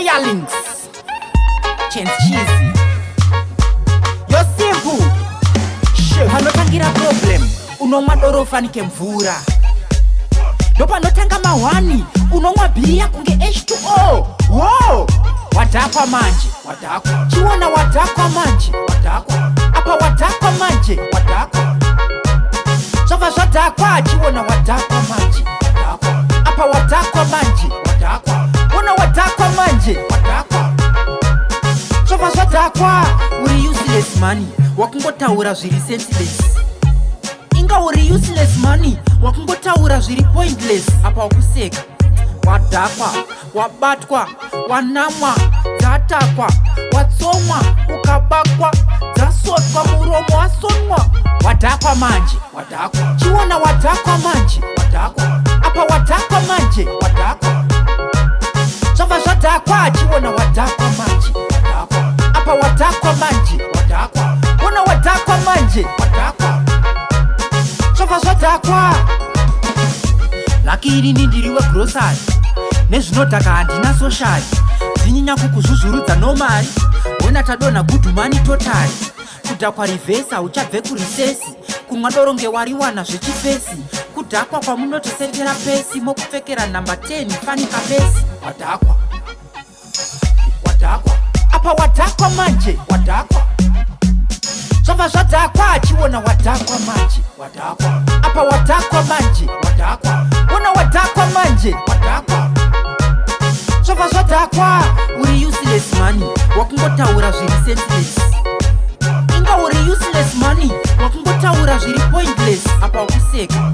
Firelings Chance cheesy Yo simple Panotangira problem unomwa dorofa nike mvura Ndopanotanga mahwani unomwa bia kunge H2O Wow Wadakwa manje Wadakwa Chiwona wadakwa manje Wadakwa Apa wadakwa manje Wadakwa Sova zwadakwa chiwona wadakwa manje Wadakwa Apa wadakwa manje Wadakwa Wona wadakwa manje Wadakwa Sova zwadakwa Uri useless money Wakungotaura zviri senseless Inga uri useless money Wakungotaura zviri pointless Apa wakuseka Wadakwa, wabatwa, wanamwa, dzatakwa, watsomwa, ukabakwa, dzasotwa muromo wasonwa Wadakwa manje, wadakwa Chiwona wadakwa manje, wadakwa Apa wadakwa manje, wadakwa Zvava zvadakwa, chiwona wadakwa manje, wadakwa Apa wadakwa manje, wadakwa Wona wadakwa manje, wadakwa Zvava zvadakwa Lakini ndiriwe grocery Nezvinodhaka handina social Dzinyinya kukuzvuzvurudza nomari Wena tadona good money total Kudhakwa reverse uchabve kurisesi Kumwa doro ngewariwana zvechifesi Kudhakwa kwamunotosendera pesi Mokupfekera number 10 fani kapesi Wadhakwa Wadhakwa Apa wadhakwa manje Wadhakwa Zvava zvadhakwa chiwona wadhakwa manje Wadhakwa Apa wadhakwa manje Wadhakwa Wona wadhakwa manje Wadhakwa Zvava zvadhakwa Uri useless money Wakungotaura zviri senseless Inga uri useless money Wakungotaura zviri pointless Apa wakuseka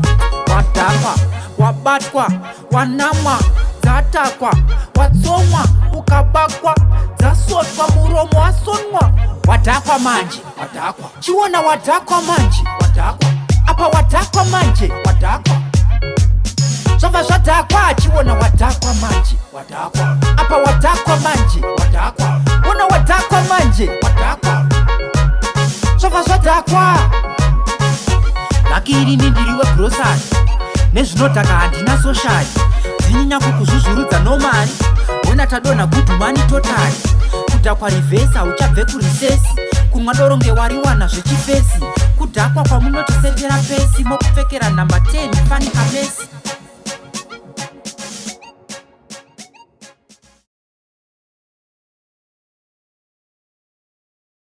Wadhakwa Wabatwa Wanamwa Dzatakwa Watsomwa Ukabakwa Dzasotwa muromo wasonwa Wadhakwa manje Wadhakwa Chiwona wadhakwa manje Wadhakwa Apa wadhakwa manje Wadhakwa Zvava zvadhakwa chiwona wadhakwa manje Wadhakwa Apa wadhakwa manje Wadhakwa Wona wadhakwa manje Wadhakwa Zvava zvadhakwa Lakini ndiriwe grocery Nezvinodhaka handina social Dzinyinya kukuzvuzvurudza nomari Wena tadona good money total Kudhakwa reverse uchabve kurisesi Kumwa doro ngewariwana zvechifesi Kudhakwa kwamunotosendera pesi Mokupfekera number 10 fani kapesi